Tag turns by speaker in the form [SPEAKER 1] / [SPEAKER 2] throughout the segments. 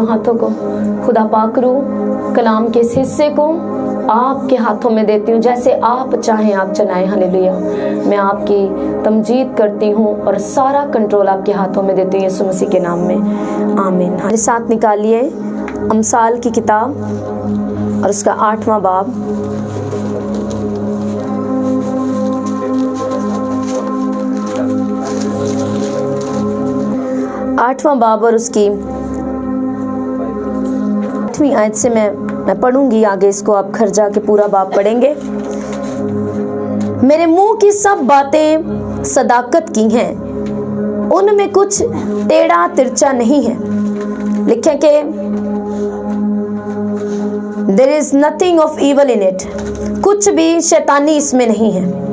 [SPEAKER 1] हाथों को खुदा पाक रू कलाम के इस हिस्से को आपके हाथों में देती हूँ, जैसे आप चाहें आप चलाएं। हालेलुया। मैं आपकी तमजीद करती हूँ और सारा कंट्रोल आपके हाथों में देती हूँ यीशु मसीह के नाम में, आमीन। हमारे साथ निकालिए अमसाल की किताब और उसका 8वां बाब। आठवां बाब और उसकी 8वीं आयत से मैं पढ़ूंगी आगे, इसको आप घर जाके पूरा बाब पढ़ेंगे। मेरे मुंह की सब बातें सदाकत की हैं, उनमें कुछ टेढ़ा तिरछा नहीं है। लिखे कि there is nothing of evil in it, कुछ भी शैतानी इसमें नहीं है।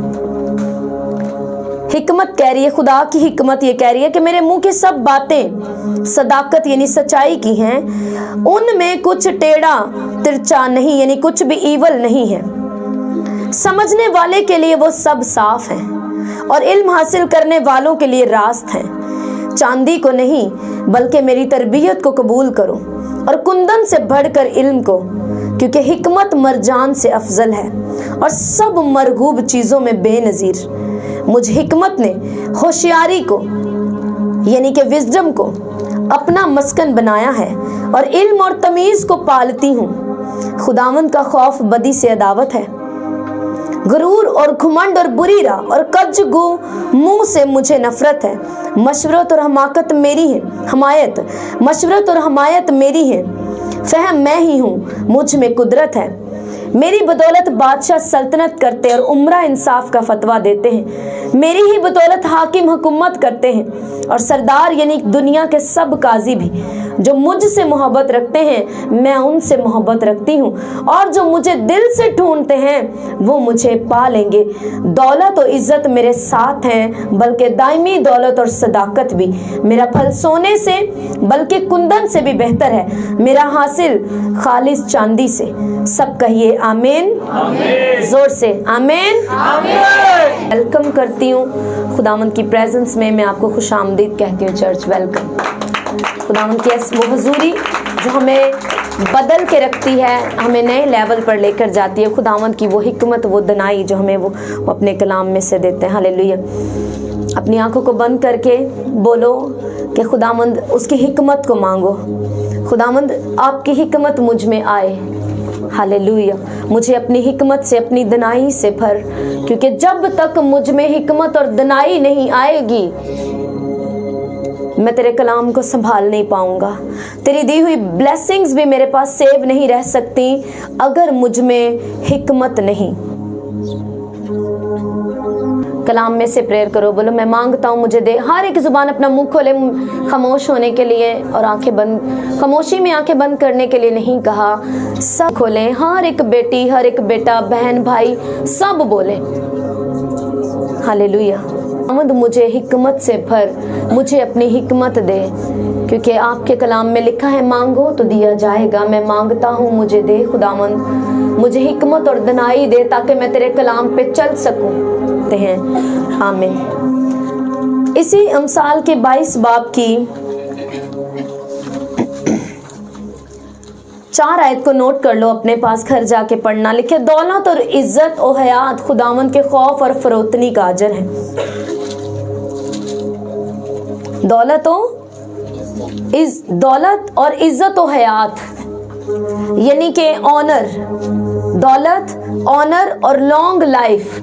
[SPEAKER 1] हिकमत कह रही है, खुदा की हिकमत ये कह रही है कि मेरे मुंह की सब बातें सदाकत यानी सच्चाई की हैं, उनमें कुछ टेढ़ा तिरछा नहीं यानी कुछ भी ईवल नहीं है। समझने वाले के लिए वो सब साफ है और इल्म हासिल करने वालों के लिए रास्त है। चांदी को नहीं बल्कि मेरी तरबियत को कबूल करो और कुंदन से बढ़कर इल्म को, क्योंकि हिकमत मरजान से अफजल है और सब मरगूब चीजों में बेनजीर। मुझ हिकमत ने होशियारी को यानी कि विजडम को अपना मस्कन बनाया है और इल्म और तमीज को पालती हूँ। खुदावंद का खौफ बदी से अदावत है। गुरूर और घुमंड और बुरी राह और कजगू मुंह से मुझे नफरत है। मशवरत और हमाकत मेरी है, हमायत मशवरत और हमायत मेरी है। फहम मैं ही हूँ, मुझ में कुदरत है। मेरी बदौलत बादशाह सल्तनत करते और उम्रा इंसाफ का फतवा देते हैं। मेरी ही बदौलत हाकिम हुकूमत करते हैं और सरदार यानी दुनिया के सब काजी भी। जो मुझसे मोहब्बत रखते हैं मैं उनसे मोहब्बत रखती हूँ, और जो मुझे दिल से ढूंढते हैं वो मुझे पा लेंगे। दौलत और इज्जत मेरे साथ हैं, बल्कि दायमी दौलत और सदाकत भी। मेरा फल सोने से बल्कि कुंदन से भी बेहतर है, मेरा हासिल खालिस चांदी से। सब कहिए आमीन, जोर से आमीन। वेलकम करती हूँ खुदावंद की प्रेजेंस में। मैं आपको खुशामदीद कहती हूँ चर्च, वेलकम। खुदावंद की वो हुजूरी जो हमें बदल के रखती है, हमें नए लेवल पर लेकर जाती है। खुदावंद की वो हिकमत, वो दनाई जो हमें वो अपने कलाम में से देते हैं। हालेलुया। अपनी आंखों को बंद करके बोलो कि खुदावंद उसकी हिकमत को मांगो। खुदावंद आपकी हिकमत मुझ में आए। हालेलुया। मुझे अपनी हिकमत से, अपनी दनाई से भर, क्योंकि जब तक मुझ में हिकमत और दनाई नहीं आएगी मैं तेरे कलाम को संभाल नहीं पाऊंगा। तेरी दी हुई ब्लेसिंग्स भी मेरे पास सेव नहीं रह सकती अगर मुझ में हिकमत नहीं। कलाम में से प्रेयर करो, बोलो मैं मांगता हूँ मुझे दे। हर एक जुबान अपना मुंह खोले खामोश होने के लिए और आंखें बंद, खामोशी में आंखें बंद करने के लिए नहीं कहा। सब खोलें, हर एक बेटी, हर एक बेटा, बहन, भाई सब बोले हालेलुया। मुझे हिकमत से भर, मुझे अपनी हिकमत दे, क्योंकि आपके कलाम में लिखा है मांगो तो दिया जाएगा। मैं मांगता हूँ मुझे दे खुदावंद, मुझे हिकमत और दनाई दे ताकि मैं तेरे कलाम पे चल सकूं हैं। आमीन। इसी अमसाल के 22 बाब की 4 आयत को नोट कर लो, अपने पास घर जाके पढ़ना। लिखे दौलत और इज्जत और हयात खुदावंद के खौफ और फरोतनी का अजर है। दौलत और इज्जत और हयात यानी कि ऑनर, दौलत, ऑनर और लॉन्ग लाइफ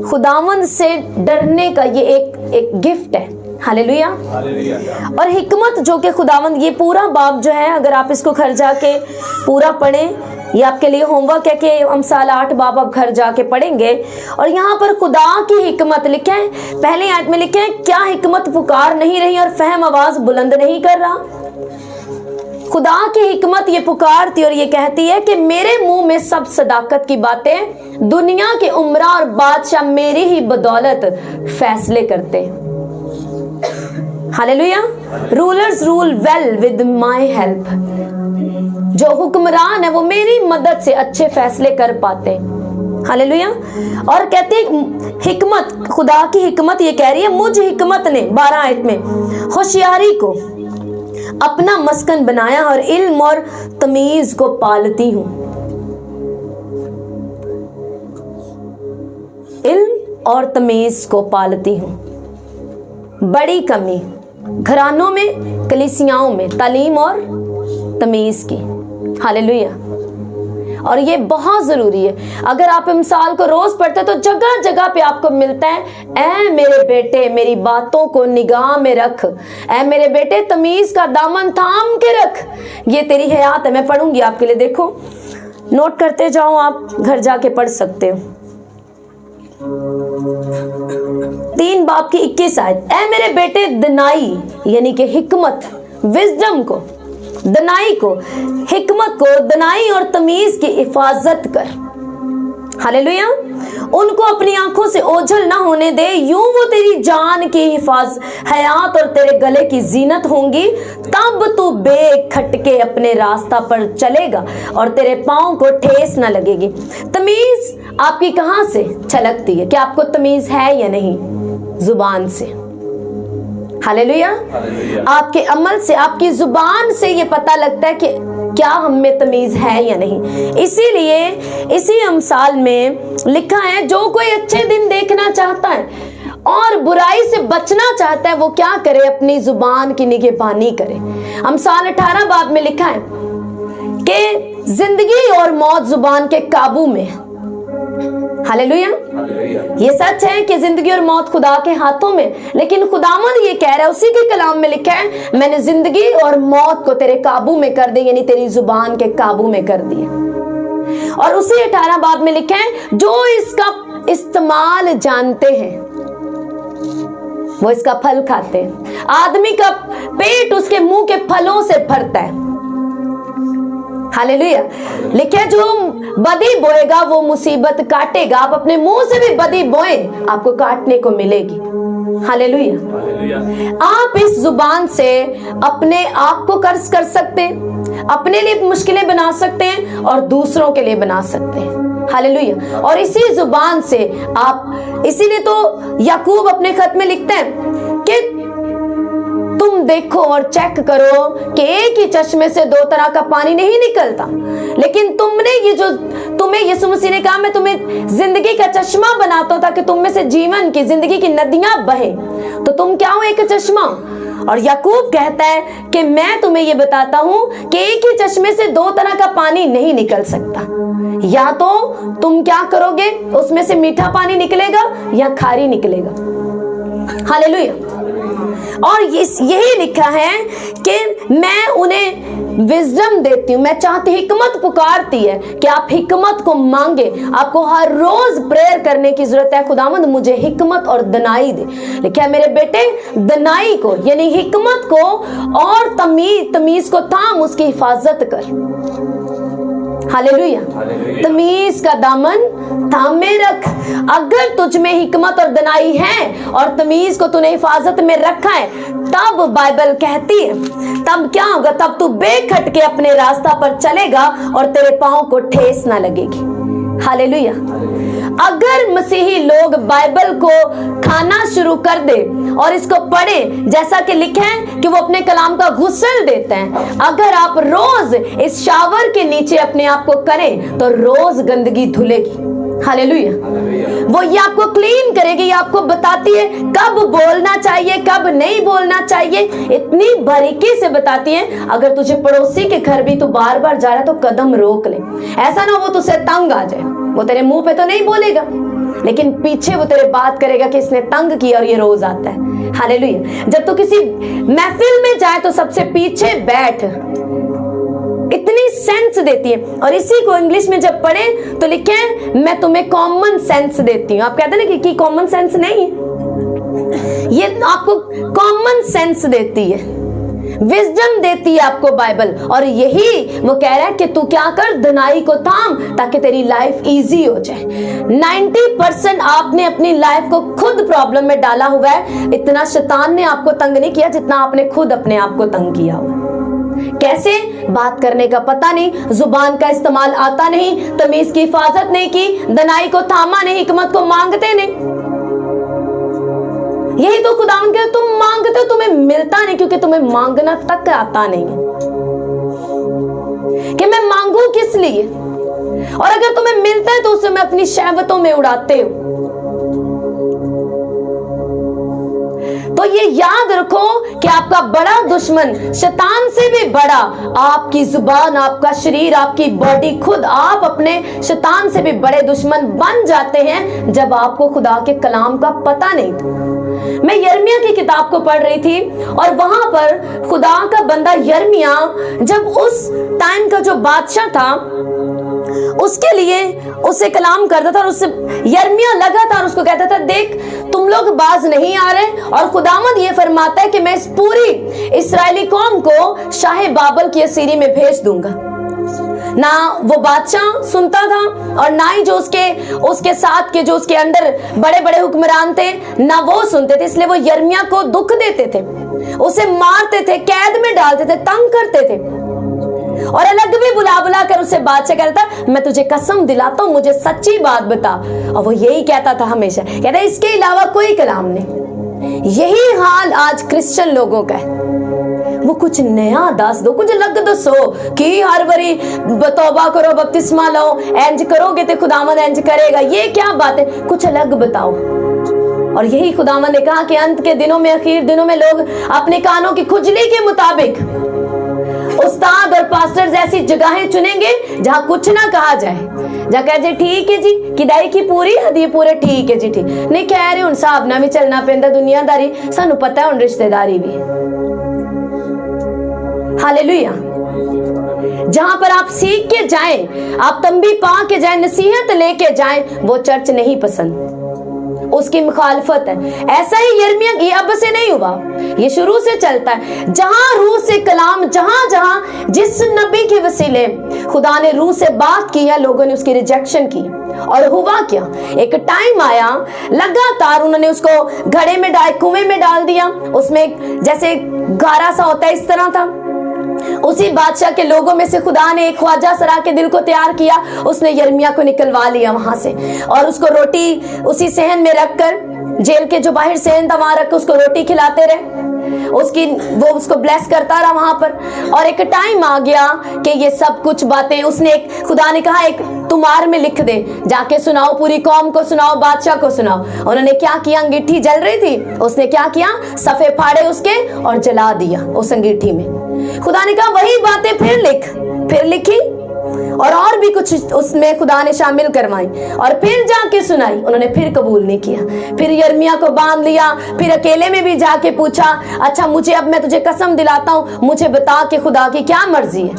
[SPEAKER 1] खुदावंद से डरने का ये एक गिफ्ट है। हालेलुया। और हिकमत जो कि खुदावंद, ये पूरा बाब जो है अगर आप इसको घर जाके पूरा पढ़ें, ये आपके लिए होमवर्क है कि अमसाल 8 बाब आप घर जाके पढ़ेंगे। और यहाँ पर खुदा की हिकमत लिखे हैं, पहली आयत में लिखे हैं, क्या हिकमत पुकार नहीं रही और फहम आवाज बुलंद नहीं कर रहा। खुदा की हिकमत ये पुकारती और ये कहती है कि मेरे मुंह में सब सदाकत की बातें, दुनिया के उमरा और बादशाह मेरी ही बदौलत फैसले करते। Hallelujah. Rulers rule well with my help. जो हुक्मरान है वो मेरी मदद से अच्छे फैसले कर पाते। हालेलुया। और कहते हैं हिकमत, खुदा की हिकमत ये कह रही है, मुझ हिकमत ने 12 आयत में होशियारी को अपना मस्कन बनाया और इल्म और तमीज को पालती हूं। इल्म और तमीज को पालती हूं। बड़ी कमी घरानों में, कलीसियाओं में तालीम और तमीज की। हालेलुया। और ये बहुत जरूरी है। अगर आप मिसाल को रोज पढ़ते तो जगह जगह पे आपको मिलता है, ऐ मेरे बेटे मेरी बातों को निगाह में रख, ऐ मेरे बेटे तमीज का दामन थाम के रख, ये तेरी हयात है। मैं पढ़ूंगी आपके लिए, देखो नोट करते जाओ, आप घर जाके पढ़ सकते हो। 3 बाब की 21 आयत, ऐ मेरे बेटे दनाई यानी कि हिकमत, विजडम को, दनाई को, हिकमत को, दनाई और तमीज की हिफाजत कर। हालेलुया। उनको अपनी आंखों से ओझल ना होने दे, यूं वो तेरी जान की हयात और तेरे गले की जीनत होंगी। तब तू बेखटके अपने रास्ता पर चलेगा और तेरे पांव को ठेस ना लगेगी। तमीज आपकी कहां से छलकती है? क्या आपको तमीज है या नहीं? जुबान से। हालेलुया। आपके अमल से, आपकी जुबान से ये पता लगता है कि क्या हम में तमीज है या नहीं। इसीलिए इसी अमसाल में लिखा है, जो कोई अच्छे दिन देखना चाहता है और बुराई से बचना चाहता है वो क्या करे? अपनी जुबान की निगहबानी करे। अमसाल 18 बाब में लिखा है कि जिंदगी और मौत जुबान के काबू में। हालेलुया। ये सच है कि जिंदगी और मौत खुदा के हाथों में, लेकिन खुदावंद ये कह रहा है, उसी के कलाम में लिखा है, मैंने जिंदगी और मौत को तेरे काबू में कर दिया, यानी तेरी जुबान के काबू में कर दिया। और उसी 18 बाब में लिखा है, जो इसका इस्तेमाल जानते हैं वो इसका फल खाते हैं। आदमी का पेट उसके मुंह के फलों से भरता है। हालेलुया। लिखे, जो बदी बोएगा वो मुसीबत काटेगा। आप अपने मुंह से भी बदी बोए, आपको काटने को मिलेगी। हालेलुया। आप इस जुबान से अपने आप को कर्ज कर सकते हैं, अपने लिए मुश्किलें बना सकते हैं और दूसरों के लिए बना सकते हैं। हालेलुया। और इसी जुबान से आप, इसीलिए तो याकूब अपने खत में लिखते हैं कि तुम देखो और चेक करो कि एक ही चश्मे से 2 तरह का पानी नहीं निकलता, लेकिन तुम्हें यीशु मसीह ने कहा, मैं तुम्हें जिंदगी का चश्मा बनाता हूं ताकि तुम में से जीवन की, जिंदगी की नदियां बहे। तो तुम क्या हो? एक चश्मा। और याकूब कहता है कि मैं तुम्हें यह बताता हूं कि एक ही चश्मे से 2 तरह का पानी नहीं निकल सकता। या तो तुम क्या करोगे, उसमें से मीठा पानी निकलेगा या खारी निकलेगा। हालेलुया। और यही लिखा है कि मैं उन्हें विजडम देती हूँ। मैं चाहती, हिकमत पुकारती है कि आप हिकमत को मांगे। आपको हर रोज प्रेयर करने की जरूरत है, खुदावंद मुझे हिकमत और दनाई दे। लिखा है, मेरे बेटे दनाई को यानी हिकमत को और तमीज को थाम, उसकी हिफाजत कर। हालेलुया। तमीज का दामन थामे रख। अगर तुझ में हिकमत और दनाई है और तमीज को तूने हिफाजत में रखा है, तब बाइबल कहती है, तब क्या होगा? तब तू बेखटके अपने रास्ता पर चलेगा और तेरे पांव को ठेस ना लगेगी। हालेलुया। अगर मसीही लोग बाइबल को खाना शुरू कर दे और इसको पढ़े, जैसा कि लिखा है कि वो अपने कलाम का गुस्ल देते हैं, अगर आप रोज इस शावर के नीचे अपने आप को करें तो रोज गंदगी धुलेगी। हालेलुया। वो ये आपको क्लीन करेगी, ये आपको बताती है कब बोलना चाहिए, कब नहीं बोलना चाहिए, इतनी बारीकी से बताती है। अगर तुझे पड़ोसी के घर भी तू बार बार जा रहा है तो कदम रोक ले। ऐसा ना वो तुझसे तंग आ जाए। वो तेरे मुंह पे तो नहीं बोलेगा, लेकिन पीछे वो तेरे बात करेगा कि इसने तंग किया और ये रोज आता है। हालेलुया। जब तू किसी महफिल में जाए तो सबसे पीछे बैठ। इतनी सेंस देती है। और इसी को इंग्लिश में जब पढ़े तो लिखे हैं, मैं तुम्हें कॉमन सेंस देती हूँ। आप कहते हैं ना कि कॉमन सेंस नहीं है, ये आपको कॉमन सेंस देती है, विजडम देती है आपको बाइबल। और यही वो कह रहा है कि तू क्या कर, दनाई को थाम ताकि तेरी लाइफ इजी हो जाए। 90% आपने अपनी लाइफ को खुद प्रॉब्लम में डाला हुआ है। इतना शैतान ने आपको तंग नहीं किया जितना आपने खुद अपने आप को तंग किया हुआ। कैसे? बात करने का पता नहीं, जुबान का इस्तेमाल आता नहीं, तमीज की हिफाजत नहीं की, दनाई को थामा नहीं, हिकमत को मांगते नहीं। यही तो खुदावंद कहता है, तुम मांगते तो तुम्हें मिलता नहीं क्योंकि तुम्हें मांगना तक आता नहीं है कि मैं मांगू किस लिए, और अगर तुम्हें मिलता है तो उसे मैं अपनी शहवतों में उड़ाते हो। तो ये याद रखो कि आपका बड़ा दुश्मन शैतान से भी बड़ा आपकी जुबान, आपका शरीर, आपकी बॉडी, खुद आप अपने शैतान से भी बड़े दुश्मन बन जाते हैं जब आपको खुदा के कलाम का पता नहीं था। मैं यिर्मयाह की किताब को पढ़ रही थी और वहां पर खुदा का बंदा यिर्मयाह जब उस टाइम का जो बादशाह था उसके लिए उससे कलाम करता था और उससे यिर्मयाह लगातार उसको कहता था, देख तुम लोग बाज नहीं आ रहे और खुदावंद ये फरमाता है कि मैं इस पूरी इस्राएली कौम को शाहे बाबल की असीरी में भेज दूंगा। ना वो बादशाह सुनता था और ना ही जो उसके साथ के जो उसके अंडर बड़े बड़े हुक्मरान थे ना वो सुनते थे। इसलिए वो यिर्मयाह को दुख देते थे, उसे मारते थे, कैद में डालते थे, तंग करते थे और अलग भी बुला बुला कर उसे बादशाह कहता, मैं तुझे कसम दिलाता हूं मुझे सच्ची बात बता। और वो यही कहता था हमेशा, कहता इसके अलावा कोई कलाम नहीं। यही हाल आज क्रिश्चियन लोगों का है। वो कुछ नया दस दो, कुछ अलग दसो कि हर बारी तौबा करो, बपतिस्मा लो, इंज करोगे तो खुदावंद इंज करेगा। ये क्या बात है, कुछ अलग बताओ। और यही खुदावंद ने कहा कि अंत के दिनों में, आखिर दिनों में लोग अपने कानों की खुजली के मुताबिक उस्ताद और पास्टर्स ऐसी जगहें चुनेंगे जहां कुछ ना कहा जाए, जहां कह जाए ठीक है जी किदाई की पूरी हदी पूरे ठीक है जी ठीक नहीं कह रहे हुण साहब ना भी चलना पैंदा दुनियादारी सानू पता है हुण रिश्तेदारी भी। हालेलुया। जहां पर आप सीख के जाएं, आप तंबी पा के जाएं, नसीहत लेके जाएं, वो चर्च नहीं पसंद, उसकी मुखालफत है। ऐसा ही यिर्मयाह की अब से नहीं हुआ, ये शुरू से चलता है। जहां रूह से कलाम, जहां जहां जिस नबी के वसीले खुदा ने रूह से बात की है, लोगों ने उसकी रिजेक्शन की। और हुआ क्या, एक टाइम आया लगातार उन्होंने उसको घड़े में डाल, कुएं में डाल दिया, उसमें जैसे गारा सा होता है इस तरह था। उसी बादशाह के लोगों में से खुदा ने एक ख्वाजा सरा के दिल को तैयार किया, उसने यिर्मयाह को निकलवा लिया वहां से और उसको रोटी उसी सहन में रखकर, जेल के जो बाहर सहन था वहां रखकर उसको रोटी खिलाते रहे, वो उसको ब्लेस करता रहा वहां पर। और एक टाइम आ गया कि ये सब कुछ बातें उसने, खुदा ने कहा एक तुमार में लिख दे, जाके सुनाओ, पूरी कौम को सुनाओ, बादशाह को सुनाओ। उन्होंने क्या किया, अंगीठी जल रही थी, उसने क्या किया, सफे फाड़े उसके और जला दिया उस अंगीठी में। खुदा ने कहा वही बातें फिर लिख, फिर लिखी और भी कुछ उसमें खुदा ने शामिल करवाई और फिर जाके सुनाई। उन्होंने फिर कबूल नहीं किया। फिर यिर्मयाह को बांध लिया, फिर अकेले में भी जाके पूछा, अच्छा मुझे, अब मैं तुझे कसम दिलाता हूँ, मुझे बता कि खुदा की क्या मर्जी है,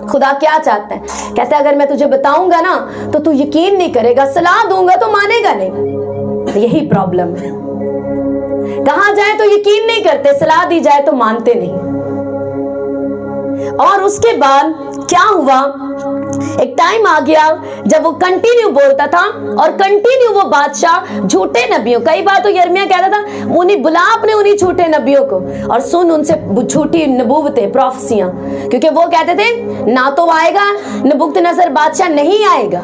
[SPEAKER 1] खुदा क्या चाहता है। कहता है अगर मैं तुझे बताऊंगा ना तो तू यकीन नहीं करेगा, सलाह दूंगा तो मानेगा नहीं। यही प्रॉब्लम है, कहा जाए तो यकीन नहीं करते, सलाह दी जाए तो मानते नहीं। और उसके बाद क्या हुआ, एक टाइम आ गया जब वो कंटिन्यू बोलता था और कंटिन्यू वो बादशाह झूठे नबियों, कई बार तो यिर्मयाह कहता था उन्हें बुला अपने उन्हीं झूठे नबियों को और सुन उनसे झूठी नबूवतें, प्रोफेसियां, क्योंकि वो कहते थे ना तो आएगा नबूकदनेस्सर बादशाह, नहीं आएगा,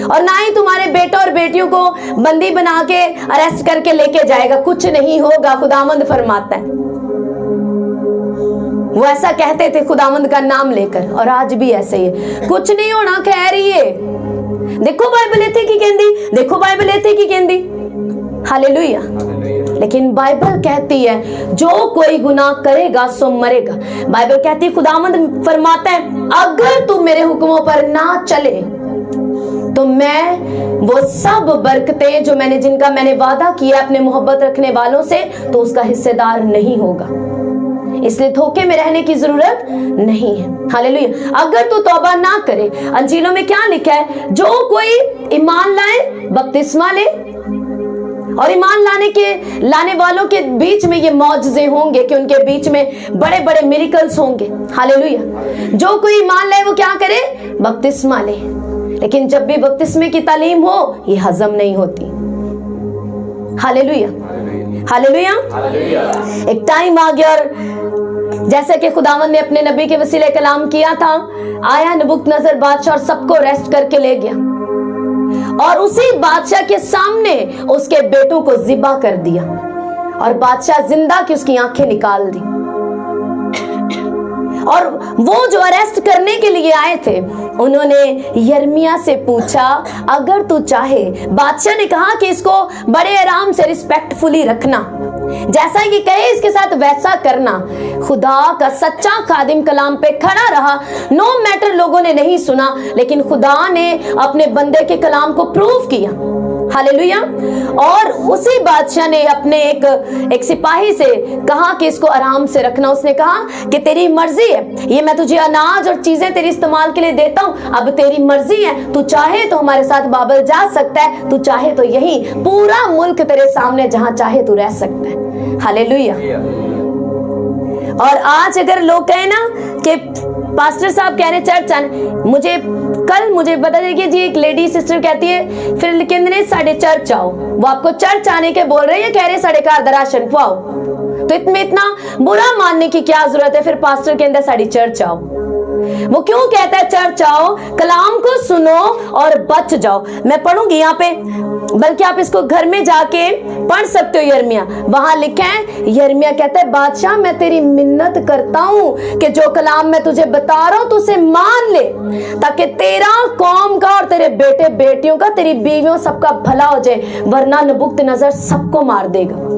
[SPEAKER 1] और ना ही तुम्हारे बेटों और बेटियों को बंदी बना के अरेस्ट करके लेके जाएगा, कुछ नहीं होगा, खुदावंद फरमाता है। वो ऐसा कहते थे खुदावंद का नाम लेकर, और आज भी ऐसे ही है, कुछ नहीं होना, कह रही है। देखो बाइबल इत्थे की कहंदी, देखो बाइबल इत्थे की कहंदी। हालेलुया। लेकिन बाइबल कहती है जो कोई गुनाह करेगा सो मरेगा। बाइबल कहती है, खुदावंद फरमाता है अगर तू मेरे हुक्मों पर ना चले तो मैं वो सब बरकतें जो जिनका मैंने वादा किया अपने मोहब्बत रखने वालों से, तो उसका हिस्सेदार नहीं होगा। इसलिए धोखे में रहने की जरूरत नहीं है। हालेलुया। अगर तू तौबा ना करे, अंजीलों में क्या लिखा है, जो कोई ईमान लाए बपतिस्मा ले, और ईमान लाने वालों के बीच में ये मौजज़े होंगे कि उनके बीच में बड़े बड़े मिरेकल्स होंगे। हालेलुया। जो कोई ईमान लाए वो क्या करे, बपतिस्मा ले। लेकिन जब भी बपतिस्मे की तालीम हो ये हजम नहीं होती। Hallelujah, hallelujah. एक टाइम आ गया और जैसे कि खुदावंद ने अपने नबी के वसीले कलाम किया था, आया नबूकदनेस्सर बादशाह और सबको अरेस्ट करके ले गया और उसी बादशाह के सामने उसके बेटों को ज़िबा कर दिया। और बादशाह जिंदा की उसकी आंखें निकाल दी। और वो जो अरेस्ट करने के लिए आए थे, उन्होंने यिर्मयाह से पूछा, अगर तू चाहे, बादशाह ने कहा कि इसको बड़े आराम से रिस्पेक्टफुली रखना, जैसा कि कहे इसके साथ वैसा करना। खुदा का सच्चा खादिम कलाम पे खड़ा रहा, नो मैटर लोगों ने नहीं सुना, लेकिन खुदा ने अपने बंदे के कलाम को प्रूव किया। हालेलुया। और उसी बादशाह ने अपने एक सिपाही से कहा कि इसको आराम से रखना। उसने कहा कि तेरी मर्जी है, ये मैं तुझे अनाज और चीजें तेरी इस्तेमाल के लिए देता हूं, अब तेरी मर्जी है, तू चाहे तो हमारे साथ बाबल जा सकता है, तू चाहे तो यही पूरा मुल्क तेरे सामने जहां चाहे तू रह सकता है। हालेलुया। और आज अगर लोग कहें ना कि पास्टर साहब कह रहे चर्च आने, मुझे बता देगी जी, एक लेडी सिस्टर कहती है फिर कहते साढ़े चर्च आओ, वो आपको चर्च आने के बोल रहे हैं, कह रहे साढ़े घर दराशन को आओ, तो इतना बुरा मानने की क्या जरूरत है? फिर पास्टर कहते साढ़े चर्च आओ। वो क्यों कहता है चर्च आओ? कलाम को सुनो और बच जाओ। मैं पढ़ूंगी यहाँ पे, बल्कि आप इसको घर में जाके पढ़ सकते हो। यिर्मयाह, वहां लिखा है, यिर्मयाह कहता है, बादशाह मैं तेरी मिन्नत करता हूं कि जो कलाम मैं तुझे बता रहा हूं तू उसे मान ले, ताकि तेरा, कौम का और तेरे बेटे बेटियों का, तेरी बीवियों सबका भला हो जाए, वरना नबूकदनेस्सर सबको मार देगा।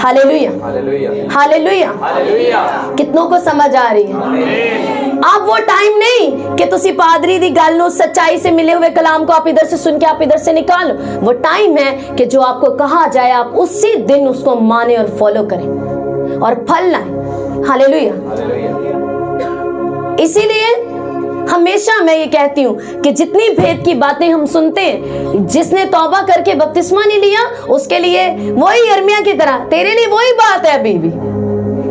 [SPEAKER 1] Hallelujah, hallelujah, hallelujah. कितनों को समझ आ रही है? अब वो टाइम नहीं कि तुसी पादरी दी गल नूं सच्चाई से मिले हुए कलाम को आप इधर से सुन के आप इधर से निकालो। वो टाइम है कि जो आपको कहा जाए आप उसी दिन उसको माने और फॉलो करें और फल लाएं। हालेलुया। इसीलिए हमेशा मैं ये कहती हूँ कि जितनी भेद की बातें हम सुनते हैं, जिसने तौबा करके बपतिस्मा नहीं लिया उसके लिए वही यिर्मयाह की तरह तेरे लिए वही बात है अभी भी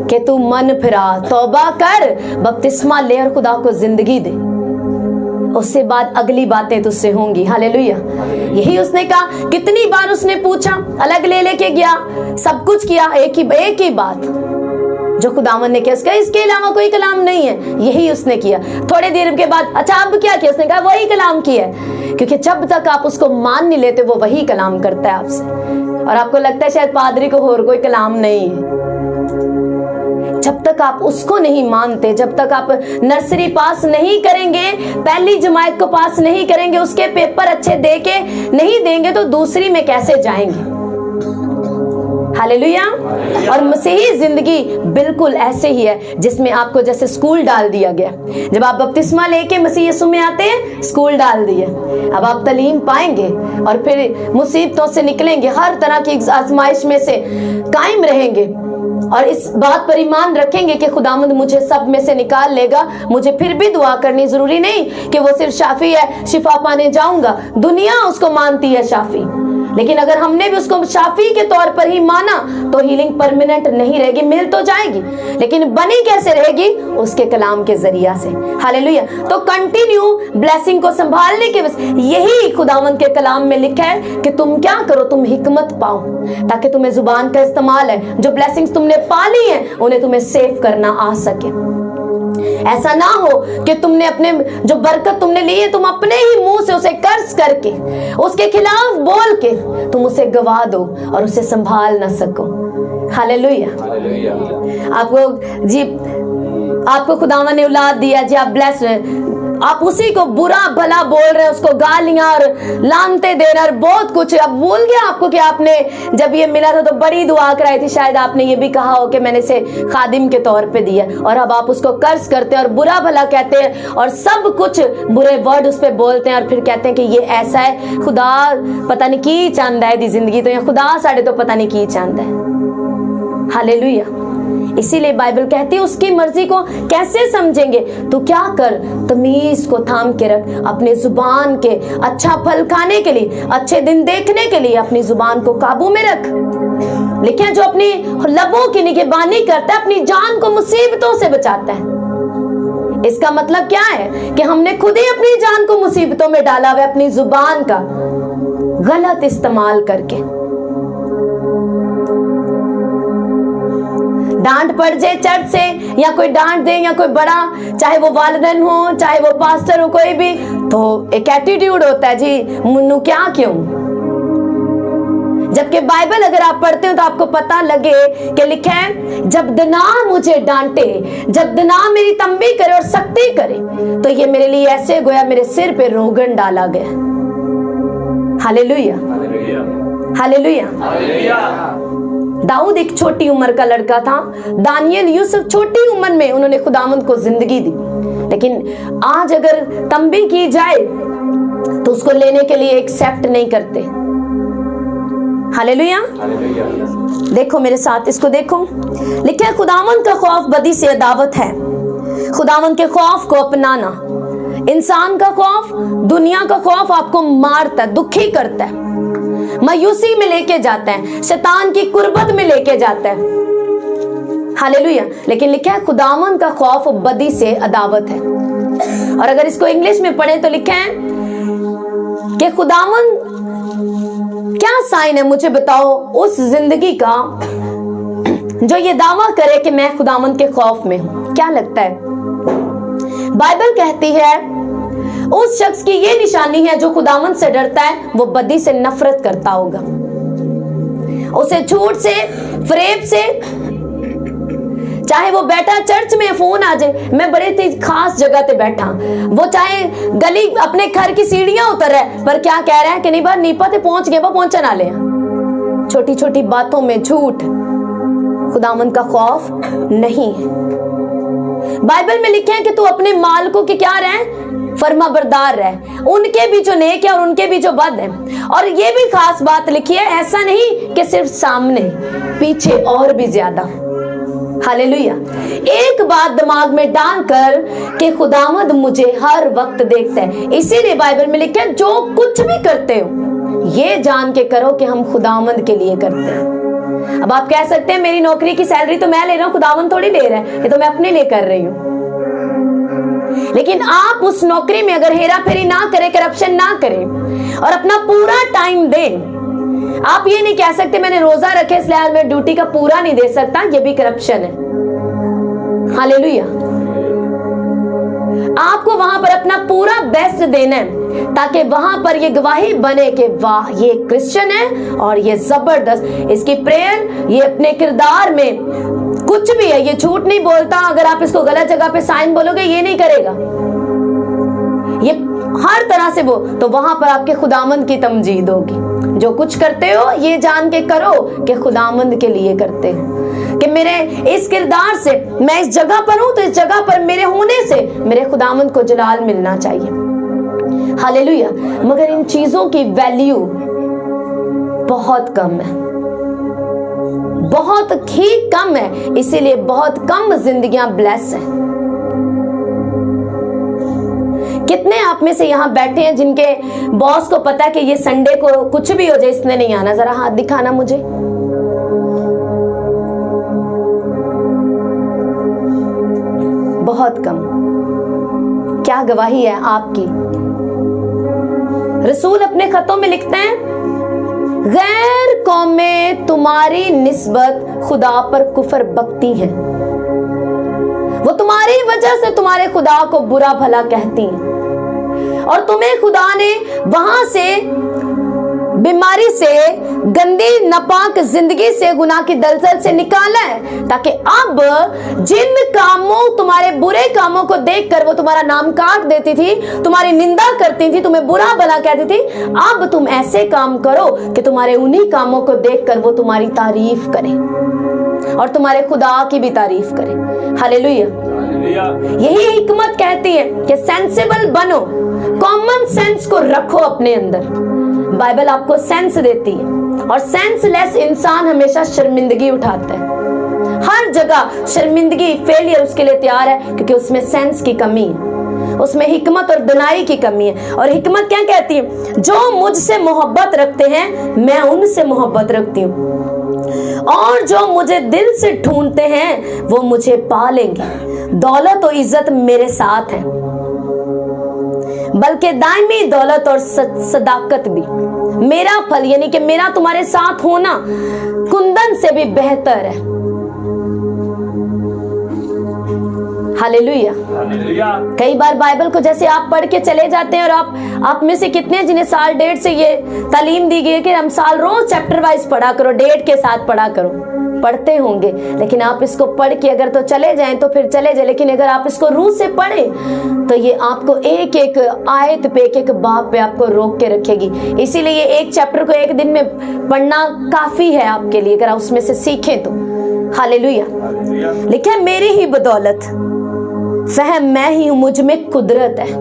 [SPEAKER 1] कि तू मन फिरा, तौबा कर, बपतिस्मा ले और खुदा को जिंदगी दे, उससे बाद अगली बातें तुझसे होंगी। हालेलुया। यही उसने कहा। कितनी बार उसने पूछा, अलग ले लेके गया, सब कुछ किया, एक ही बात जो खुदावन ने किया, उसका इसके अलावा कोई कलाम नहीं है, यही उसने किया। थोड़े देर के बाद अच्छा अब क्या किया? उसने कहा वही कलाम किया है, क्योंकि जब तक आप उसको मान नहीं लेते वो वही कलाम करता है आपसे। और आपको लगता है शायद पादरी को और कोई कलाम नहीं है। जब तक आप उसको नहीं मानते, जब तक आप नर्सरी पास नहीं करेंगे, पहली जमात को पास नहीं करेंगे, उसके पेपर अच्छे दे के नहीं देंगे तो दूसरी में कैसे जाएंगे? हालेलुया। और मसीही जिंदगी बिल्कुल ऐसे ही है, जिसमें आपको जैसे स्कूल डाल दिया गया। जब आप बपतिस्मा लेके मसीह यीशु में आते हैं, स्कूल डाल दिया, अब आप तालीम पाएंगे और फिर मुसीबतों से निकलेंगे, हर तरह की आजमाइश में से कायम रहेंगे और इस बात पर ईमान रखेंगे कि खुदावंद मुझे सब में से निकाल लेगा। मुझे फिर भी दुआ करनी जरूरी नहीं कि वो सिर्फ शाफी है, शिफा पाने जाऊंगा। दुनिया उसको मानती है शाफी, लेकिन अगर हमने भी उसको शाफी के तौर पर ही माना तो हीलिंग परमानेंट नहीं रहेगी, मिल तो जाएगी, लेकिन बनी कैसे रहेगी? उसके कलाम के जरिया से। हालेलुया। तो कंटिन्यू ब्लेसिंग को संभालने के बस यही खुदावंद के कलाम में लिखा है कि तुम क्या करो, तुम हिकमत पाओ, ताकि तुम्हें जुबान का इस्तेमाल है, जो ब्लेसिंग्स तुमने पाली है उन्हें तुम्हें सेव करना आ सके। ऐसा ना हो कि तुमने अपने जो बरकत तुमने ली है, तुम अपने ही मुंह से उसे कर्ज करके, उसके खिलाफ बोल के तुम उसे गवा दो और उसे संभाल ना सको। हालेलुया। आपको खुदावन ने औलाद दिया जी, आप ब्लेस्ड हैं, आप उसी को बुरा भला बोल रहे हैं, उसको गालियां और लानते दे रहे और बहुत कुछ। अब भूल गया आपको कि आपने जब ये मिला था तो बड़ी दुआ कराई थी, शायद आपने ये भी कहा हो कि मैंने इसे खादिम के तौर पे दिया, और अब आप उसको कर्ज करते हैं और बुरा भला कहते हैं और सब कुछ बुरे वर्ड उस पर बोलते हैं और फिर कहते हैं कि ये ऐसा है, खुदा पता नहीं की चाहता है दी जिंदगी, तो या खुदा साढ़े तो पता नहीं की चाहता है। हालेलुया। इसीलिए बाइबल कहती है उसकी मर्जी को कैसे समझेंगे? तो क्या कर, तमीज को थाम के रख, अपने जुबान के अच्छा फल खाने के लिए, अच्छे दिन देखने के लिए अपनी जुबान को काबू में रख। लिखा जो अपनी लबों की निगहबानी करता है अपनी जान को मुसीबतों से बचाता है। इसका मतलब क्या है कि हमने खुद ही अपनी जान को मुसीबतों में डाला हुआ अपनी जुबान का गलत इस्तेमाल करके। डांट पड़ जाए चर्च से, या कोई डांट दे, या कोई बड़ा, चाहे वो वालिदैन हो, चाहे वो पास्टर हो, कोई भी, तो एक एटीट्यूड होता है जी, मुन्नू क्या क्यों, जबकि बाइबल अगर आप पढ़ते हो तो आपको पता लगे कि लिखा है, जब दना मुझे डांटे, जब दना मेरी तंबी करे और सख्ती करे, तो ये मेरे लिए ऐसे गोया मेरे सिर पे रोगन डाला गया। Hallelujah, hallelujah. दाऊद एक छोटी उम्र का लड़का था, दानियल, यूसुफ छोटी उम्र में उन्होंने खुदावंद को जिंदगी दी, लेकिन आज अगर तंबी की जाए तो उसको लेने के लिए एक्सेप्ट नहीं करते। हालेलुया। देखो मेरे साथ, इसको देखो, लिखा है खुदावंद का खौफ बदी से अदावत है। खुदावंद के खौफ को अपनाना, इंसान का खौफ, दुनिया का खौफ आपको मारता है, दुखी करता है, मायूसी में लेके जाता है, शैतान की कुर्बत में लेके जाता है। हालेलुया। लेकिन लिखा है खुदावंद का खौफ बदी से अदावत है। और अगर इसको इंग्लिश में पढ़े तो लिखा है कि खुदावंद क्या साइन है, मुझे बताओ उस जिंदगी का जो ये दावा करे कि मैं खुदावंद के खौफ में हूं। क्या लगता है? बाइबल कहती है उस शख्स की ये निशानी है जो खुदावंद से डरता है, वो बदी से नफरत करता होगा। उसे झूठ से, फरेब से, चाहे वो बैठा चर्च में, फोन आ जाए, मैं बड़े खास जगह पे बैठा, वो चाहे गली अपने घर की सीढ़ियां उतर है, पर क्या कह रहा है कि नहीं बार नीपा ते पहुंच गए, पहुंचा ना ले। छोटी छोटी बातों में झूठ, खुदावंद का खौफ नहीं है। बाइबल में लिखे हैं कि तू अपने मालिकों के क्या रहे, फर्मा बरदार रहे, उनके भी जो नेक है और उनके भी जो बद है। और ये भी खास बात लिखी है, ऐसा नहीं कि सिर्फ सामने, पीछे और भी ज्यादा। हालेलुया। एक बात दिमाग में डालकर कि खुदावंद मुझे हर वक्त देखता है, इसीलिए बाइबल में लिखा है जो कुछ भी करते हो ये जान के करो कि हम खुदावंद के लिए करते हैं। अब आप कह सकते हैं मेरी नौकरी की सैलरी तो मैं ले रहा हूं, खुदावंद थोड़ी ले रहा है, ये तो मैं अपने लिए कर रही हूं। लेकिन आप उस नौकरी में अगर हेरा फेरी ना करें, करप्शन ना करें और अपना पूरा टाइम दें, आप ये नहीं कह सकते मैंने रोजा रखे इसलिए आज मैं ड्यूटी का पूरा नहीं दे सकता, ये भी करप्शन है। हालेलुया। आपको वहां पर अपना पूरा बेस्ट देना है ताकि वहां पर ये गवाही बने कि वाह ये क्रिश्चियन है और ये जबरदस्त, इसकी प्रेयर, ये अपने किरदार में कुछ भी है, ये झूठ नहीं बोलता। अगर आप इसको गलत जगह पे साइन बोलोगे ये नहीं करेगा, ये हर तरह से वो, तो वहां पर आपके खुदावंद की तमजीद होगी। जो कुछ करते हो ये जान के करो कि खुदावंद के लिए करते हो, कि मेरे इस किरदार से मैं इस जगह पर हूं तो इस जगह पर मेरे होने से मेरे खुदावंद को जलाल मिलना चाहिए। हालेलुया। मगर इन चीजों की वैल्यू बहुत कम है, बहुत ही कम है, इसीलिए बहुत कम जिंदगियां ब्लेस हैं। कितने आप में से यहां बैठे हैं जिनके बॉस को पता है कि ये संडे को कुछ भी हो जाए इसने नहीं आना? जरा हाथ दिखाना मुझे। बहुत कम। क्या गवाही है आपकी? रसूल अपने खतों में लिखते हैं गैर कौमें तुम्हारी निस्बत खुदा पर कुफर बकती हैं, वो तुम्हारी वजह से तुम्हारे खुदा को बुरा भला कहती हैं, और तुम्हें खुदा ने वहां से बीमारी से, गंदी नापाक जिंदगी से, गुनाह की दलदल से निकाला है, ताकि अब जिन कामों, तुम्हारे बुरे कामों को देखकर वो तुम्हारा नाम काट देती थी, तुम्हारी निंदा करती थी, तुम्हें बुरा भला कहती थी, अब तुम ऐसे काम करो कि तुम्हारे उन्हीं कामों को देखकर वो तुम्हारी तारीफ करें और तुम्हारे खुदा की भी तारीफ करें। हालेलुया। यही हिकमत कहती है कि सेंसिबल बनो, कॉमन सेंस को रखो अपने अंदर। बाइबल आपको सेंस देती है, और सेंसलेस इंसान हमेशा शर्मिंदगी उठाता है, हर जगह शर्मिंदगी, फेलियर उसके लिए तैयार है, क्योंकि उसमें सेंस की कमी है, उसमें हिकमत और दनाई की कमी है। और हिकमत क्या कहती है? जो मुझसे मोहब्बत रखते हैं मैं उनसे मोहब्बत रखती हूँ, और जो मुझे दिल से ढूंढते हैं वो मुझे पा लेंगे। दौलत और इज्जत मेरे साथ है, बल्कि दायमी दौलत और सदाकत भी। मेरा फल यानी कि मेरा तुम्हारे साथ होना कुंदन से भी बेहतर है। हालेलुया। कई बार बाइबल को जैसे आप पढ़ के चले जाते हैं, और आप में से कितने जिन्हें साल डेढ़ से ये तालीम दी गई है कि हम साल रोज चैप्टर वाइज पढ़ा करो, डेट के साथ पढ़ा करो, पढ़ते होंगे, लेकिन आप इसको पढ़ के अगर तो चले जाएं तो फिर चले जाए, लेकिन अगर आप इसको रूह से पढ़ें तो ये आपको एक एक आयत पे, एक एक बाब पे आपको रोक के रखेगी। इसीलिए एक चैप्टर को एक दिन में पढ़ना काफी है आपके लिए, अगर आप उसमें से सीखें तो। हालेलुया। लिखा है मेरी ही बदौलत फहम मैं ही हूं, मुझ में कुदरत है।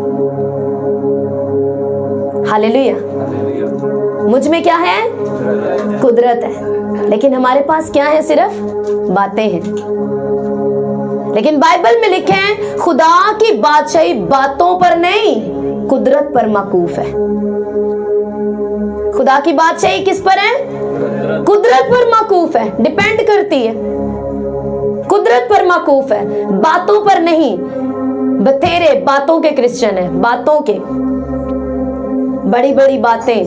[SPEAKER 1] हालेलुया। मुझ में क्या है? कुदरत है। लेकिन हमारे पास क्या है? सिर्फ बातें हैं। लेकिन बाइबल में लिखे हैं खुदा की बादशाही बातों पर नहीं, कुदरत पर मौकूफ है। खुदा की बादशाही किस पर है? कुदरत पर मौकूफ है, डिपेंड करती है, कुदरत पर मौकूफ है, बातों पर नहीं। बतेरे बातों के क्रिश्चियन है, बातों के, बड़ी बड़ी बातें,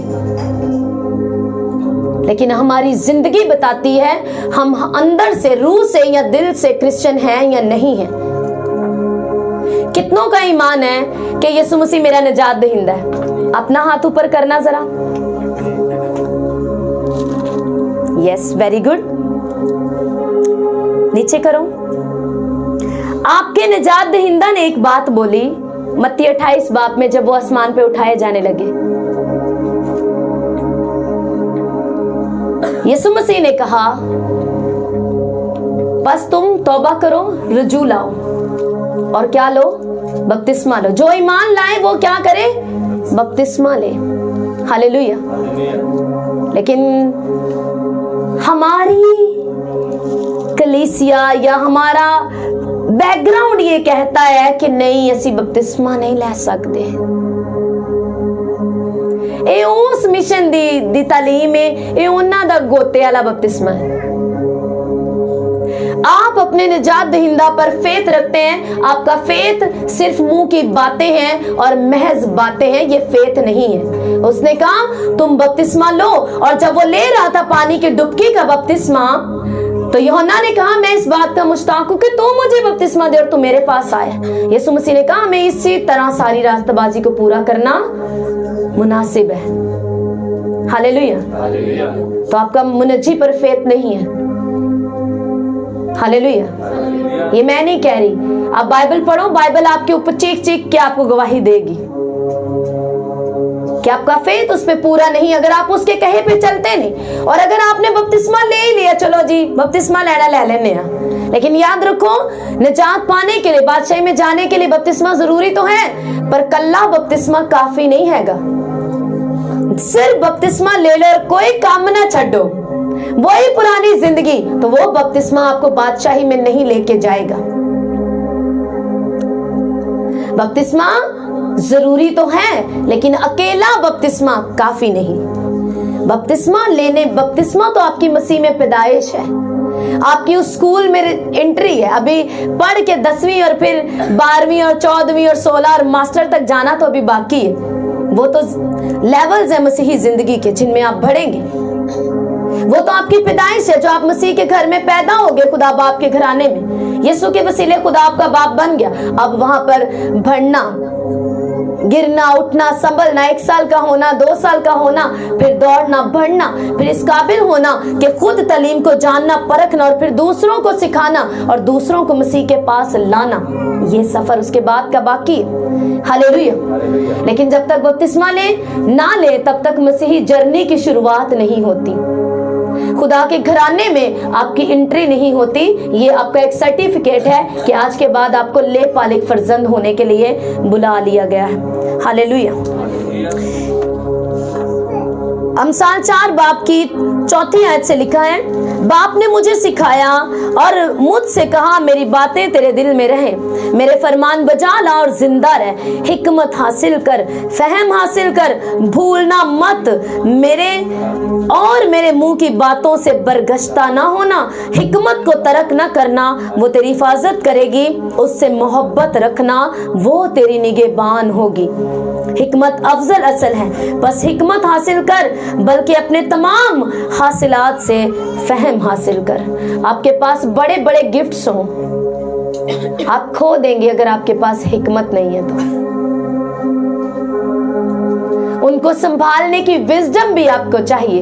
[SPEAKER 1] लेकिन हमारी जिंदगी बताती है हम अंदर से, रूह से या दिल से क्रिश्चियन हैं या नहीं है। कितनों का ईमान है कि यीशु मसीह मेरा निजात दहिंदा है? अपना हाथ ऊपर करना जरा। Yes, very good. नीचे करो। आपके निजात दहिंदा ने एक बात बोली मत्ती 28 बाब में, जब वो आसमान पे उठाए जाने लगे। यीशु मसीह ने कहा बस तुम तौबा करो, रुजू लाओ, और क्या लो? बपतिस्मा लो। जो ईमान लाए वो क्या करे? बपतिस्मा ले। हालेलुया। लेकिन हमारी कलीसिया या हमारा बैकग्राउंड ये कहता है कि नहीं, असी बपतिस्मा नहीं ले सकते। ये उस मिशन दी तालीम है, ये उन्हां दा गोते वाला बपतिस्मा है। आप अपने निजात दहिंदा पर फेथ रखते हैं, आपका फेथ सिर्फ मुंह की बातें हैं और महज बातें हैं, ये फेथ नहीं है। उसने कहा तुम बपतिस्मा लो, और जब वो ले रहा था पानी की डुबकी का बपतिस्मा, तो यूहन्ना ने कहा मैं इस बात का मुश्ताक हूं कि तू मुझे बपतिस्मा दे और तू मेरे पास आया। यीशु मसीह ने कहा मैं इसी तरह सारी रास्तबाजी को पूरा करना मुनासिब है। हालेलुया। तो आपका मुनज्जी पर फेथ नहीं है। हालेलुया। ये मैं नहीं कह रही, आप बाइबल पढ़ो, बाइबल आपके ऊपर चीख चीख के आपको गवाही देगी कि आपका फेथ उस पे पूरा नहीं, अगर आप उसके कहे पे चलते नहीं। और अगर आपने बपतिस्मा ले ही लिया, चलो जी बपतिस्मा लेना ले लेने हैं, लेकिन याद रखो निजात पाने के लिए, बादशाही में जाने के लिए बपतिस्मा जरूरी तो है, पर कल्ला बपतिस्मा काफी नहीं हैगा। सिर्फ बपतिस्मा ले लो और कोई काम ना छड्डो, वही पुरानी जिंदगी, तो वो बपतिस्मा आपको बादशाही में नहीं लेके जाएगा। बपतिस्मा जरूरी तो है, लेकिन अकेला बपतिस्मा काफी नहीं। बपतिस्मा लेने, बपतिस्मा तो आपकी मसीह में पैदाइश है, आपकी उस स्कूल में एंट्री है। अभी पढ़ के 10वीं और फिर 12वीं और 14वीं और 16 और मास्टर तक जाना तो अभी बाकी है। वो तो लेवल्स है मसीही जिंदगी के जिनमें आप बढ़ेंगे। वो तो आपकी पैदाइश है जो आप मसीह के घर में पैदा हो गए, खुदा बाप के घराने में, यीशु के वसीले खुदा आपका बाप बन गया। अब वहां पर बढ़ना, गिरना, उठना, संभलना, 1 साल का होना, 2 साल का होना, फिर दौड़ना, बढ़ना, फिर इस काबिल होना कि खुद तालीम को जानना, परखना, और फिर दूसरों को सिखाना और दूसरों को मसीह के पास लाना, ये सफर उसके बाद का बाकी है। हालेलुया। लेकिन जब तक बपतिस्मा ना ले तब तक मसीही जर्नी की शुरुआत नहीं होती, खुदा के घराने में आपकी एंट्री नहीं होती। ये आपका एक सर्टिफिकेट है कि आज के बाद आपको ले पालिक फर्जंद होने के लिए बुला लिया गया है। हालेलुया। अमसाल 4 बाब की 4 आयत से लिखा है, बाप ने मुझे सिखाया और मुझसे कहा मेरी बातें तेरे दिल में रहे, मेरे फरमान बजा ला और जिंदा रह, हिकमत हासिल कर, फहम हासिल कर, भूलना मत, मेरे मुंह की बातों से बरगश्ता ना होना, हिकमत को तरक ना करना, वो तेरी हिफाजत करेगी, उससे मोहब्बत रखना, वो तेरी निगहबान होगी। हिकमत अफजल असल है, बस हिकमत हासिल कर, बल्कि अपने तमाम हासिलात से फहम हासिल कर। आपके पास बड़े बड़े गिफ्ट्स हों, आप खो देंगे अगर आपके पास हिकमत नहीं है तो। उनको संभालने की विजडम भी आपको चाहिए।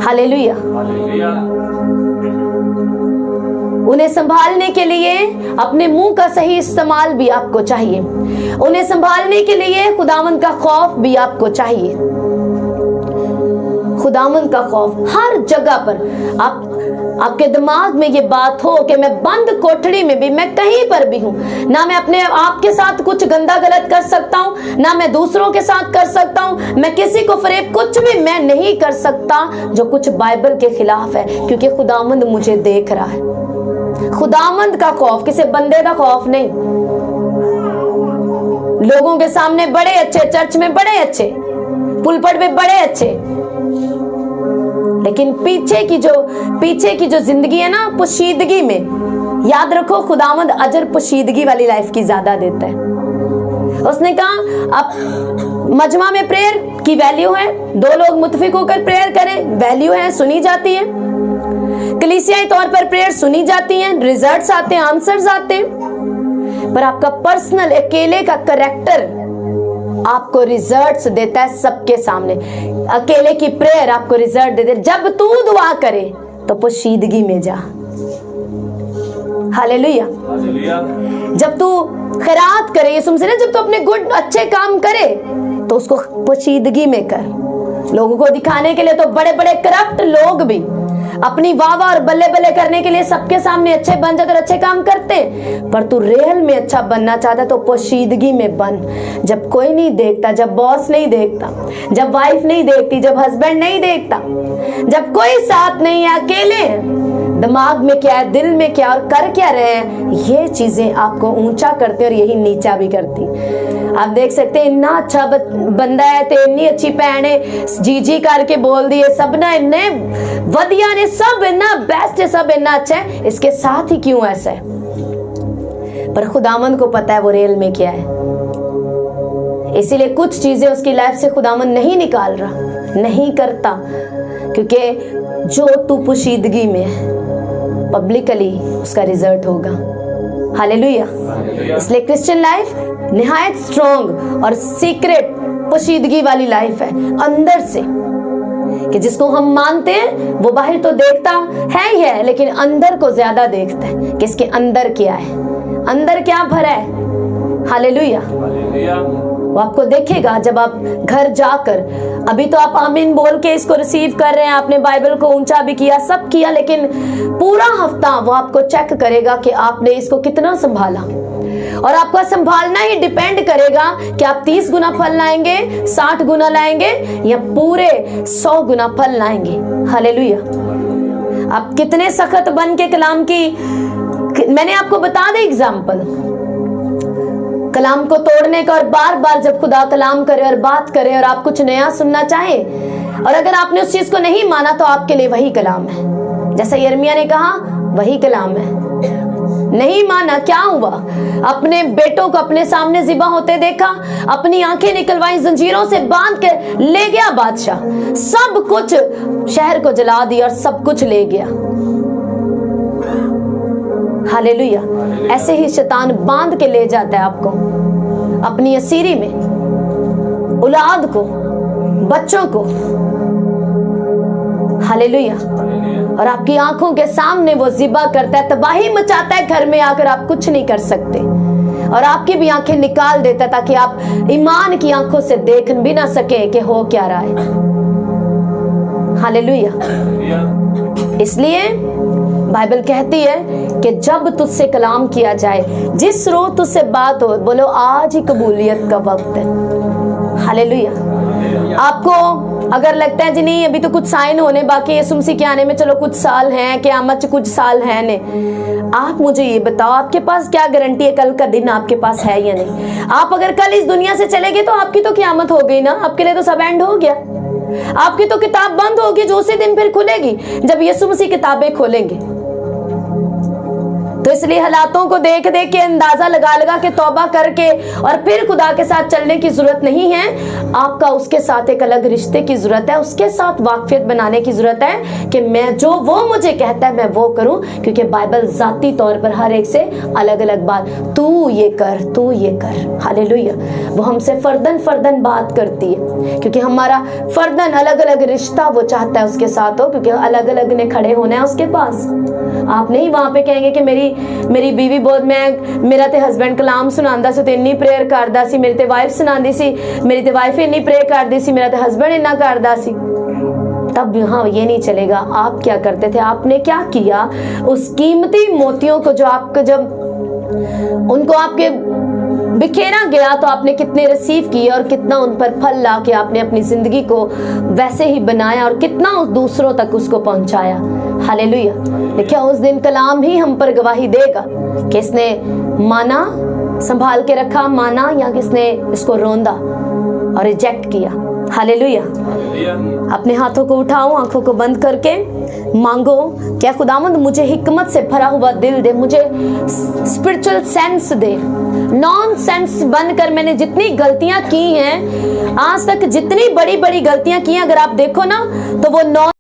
[SPEAKER 1] हालेलुया। उन्हें संभालने के लिए अपने मुंह का सही इस्तेमाल भी आपको चाहिए। उन्हें संभालने के लिए खुदावंद का खौफ भी आपको चाहिए। खुदावंद का खौफ हर जगह पर। आपके दिमाग में ये बात हो कि मैं बंद कोठड़ी में भी, मैं कहीं पर भी हूं, ना मैं अपने आप के साथ कुछ गंदा गलत कर सकता हूं, ना मैं दूसरों के साथ कर सकता हूं, मैं किसी को फरेब, कुछ भी मैं नहीं कर सकता जो कुछ बाइबल के खिलाफ है, क्योंकि खुदावंद मुझे देख रहा है। खुदावंद का खौफ, किसी बंदे का खौफ नहीं। लोगों के सामने बड़े अच्छे, चर्च में बड़े अच्छे, पुलपट में बड़े अच्छे, लेकिन पीछे की जो जिंदगी है ना, पोशीदगी में, याद रखो खुदावंद अजर पोशीदगी वाली लाइफ की ज्यादा देता है। उसने कहा अब मजमा में प्रेयर की वैल्यू है, 2 लोग मुत्तफिक होकर प्रेयर करें, वैल्यू है, सुनी जाती है। कलीसियाई तौर पर प्रेयर सुनी जाती है, रिजल्ट्स आते हैं, आंसर्स आते हैं, पर आपका पर्सनल अकेले का करैक्टर आपको रिजल्ट्स देता है सबके सामने। अकेले की प्रेयर आपको रिजल्ट देते। जब तू दुआ करे तो पोशीदगी में जा। हालेलुया। जब तू खैरात करे, ये सुन से ना, जब तू अपने गुड अच्छे काम करे तो उसको पोशीदगी में कर। लोगों को दिखाने के लिए तो बड़े बड़े करप्ट लोग भी अपनी वाह और बल्ले बल्ले करने के लिए सबके सामने अच्छे बन जाते और अच्छे काम करते, पर तू रियल में अच्छा बनना चाहता तो पोशीदगी में बन। जब कोई नहीं देखता, जब बॉस नहीं देखता, जब वाइफ नहीं देखती, जब हस्बैंड नहीं देखता, जब कोई साथ नहीं है, अकेले दिमाग में क्या है, दिल में क्या और कर क्या रहे हैं, ये चीजें आपको ऊंचा करते और यही नीचा भी करती। आप देख सकते हैं इतना अच्छा बंदा है तो इतनी अच्छी भैन है, जी करके बोल दिए, सब ना इन्ने वधिया ने, सब इतना बेस्ट है, सब इतना अच्छा है, इसके साथ ही क्यों ऐसा है? पर खुदावंद को पता है वो रियल में क्या है, इसीलिए कुछ चीजें उसकी लाइफ से खुदावंद नहीं निकाल रहा, नहीं करता, क्योंकि जो तू पोशीदगी में है पब्लिकली उसका रिजल्ट होगा। हालेलुया। इसलिए क्रिश्चियन लाइफ निहायत स्ट्रॉन्ग और सीक्रेट पोशीदगी वाली लाइफ है अंदर से, कि जिसको हम मानते हैं वो बाहर तो देखता है ही है, लेकिन अंदर को ज्यादा देखता है कि इसके अंदर क्या है, अंदर क्या भरा है। हालेलुया। वो आपको देखेगा जब आप घर जाकर, अभी तो आप आमीन बोल के इसको रिसीव कर रहे हैं, आपने बाइबल को ऊंचा भी किया, सब किया, लेकिन पूरा हफ्ता वो आपको चेक करेगा कि आपने इसको कितना संभाला। और आपका संभालना ही डिपेंड करेगा कि आप 30 गुना फल लाएंगे, 60 गुना लाएंगे या पूरे 100 गुना फल लाएंगे। हालेलुया। आप कितने सख्त बन के कलाम की, मैंने आपको बता दे एग्जाम्पल, कलाम को तोड़ने का, और बार बार जब खुदा कलाम करे और बात करे और आप कुछ नया सुनना चाहे, और अगर आपने उस चीज को नहीं माना तो आपके लिए वही कलाम है। जैसा यिर्मयाह ने कहा वही कलाम है। नहीं माना, क्या हुआ? अपने बेटों को अपने सामने ज़िबा होते देखा, अपनी आंखें निकलवाई, जंजीरों से बांध के ले गया बादशाह, सब कुछ शहर को जला दिया और सब कुछ ले गया। हालेलुया। ऐसे ही शैतान बांध के ले जाता है आपको अपनी असीरी में, औलाद को, बच्चों को। हालेलुया। और आपकी आंखों के सामने वो ज़िबा करता है, तबाही मचाता है, घर में आकर आप कुछ नहीं कर सकते, और आपकी भी आंखें निकाल देता है ताकि आप ईमान की आंखों से देख भी ना सके कि हो क्या रहा है। हालेलुया। इसलिए बाइबल कहती है कि जब तुझसे कलाम किया जाए, जिस रोज तुझसे बात हो, बोलो आज ही कबूलियत का वक्त है। हालेलुया। आपको अगर लगता है जी नहीं अभी तो कुछ साइन होने बाकी है, यीशु मसीह के आने में चलो कुछ साल हैं, क़यामत कुछ साल है ने, आप मुझे ये बताओ आपके पास क्या गारंटी है कल का दिन आपके पास है या नहीं? आप अगर कल इस दुनिया से चले गए तो आपकी तो क़यामत हो गई ना, आपके लिए तो सब एंड हो गया, आपकी तो किताब बंद होगी, जो उसी दिन फिर खुलेगी जब यीशु मसीह किताबें खोलेंगे। तो इसलिए हालातों को देख देख के, अंदाजा लगा लगा के, तौबा करके और फिर खुदा के साथ चलने की जरूरत नहीं है। आपका उसके साथ एक अलग रिश्ते की जरूरत है, उसके साथ वाकफियत बनाने की जरूरत है कि मैं जो वो मुझे कहता है मैं वो करूं, क्योंकि बाइबल जाती तौर पर हर एक से अलग अलग बात, तू ये कर, तू ये कर, हालेलुया। वो हमसे फर्दन फर्दन बात करती है, क्योंकि हमारा फर्दन अलग अलग रिश्ता वो चाहता है उसके साथ हो, क्योंकि अलग अलग ने खड़े होना है उसके पास। आप नहीं वहां पे कहेंगे कि मेरी बीवी बहुत, मैं मेरा ते हस्बैंड कलाम सुनांदा सी ते इन्नी प्रेयर करदा सी, मेरी ते वाइफ सुनांदी सी, मेरी ते वाइफ इन्नी प्रेयर करदी सी, मेरा ते हस्बैंड इन्ना करदा सी। तब यहाँ ये नहीं चलेगा। आप क्या करते थे, आपने क्या किया? उस कीमती मोतियों को जो आपको, जब उनको आपके बिखेरा गया तो आपने कितने रिसीव किए और कितना उन पर फल ला के आपने अपनी जिंदगी को वैसे ही बनाया और कितना उस दूसरों तक उसको पहुंचाया। हालेलुया। देखिए उस दिन कलाम ही हम पर गवाही देगा कि इसने माना संभाल के रखा, माना, या किसने इसको रोंदा और रिजेक्ट किया। हालेलुया। अपने हाथों को उठाओ, आंखों को बंद करके मांगो, क्या खुदावंद मुझे हिकमत से भरा हुआ दिल दे, मुझे spiritual sense they. Non sense बनकर मैंने जितनी गलतियां की हैं आज तक, जितनी बड़ी बड़ी गलतियां की हैं, अगर आप देखो ना तो वो नॉन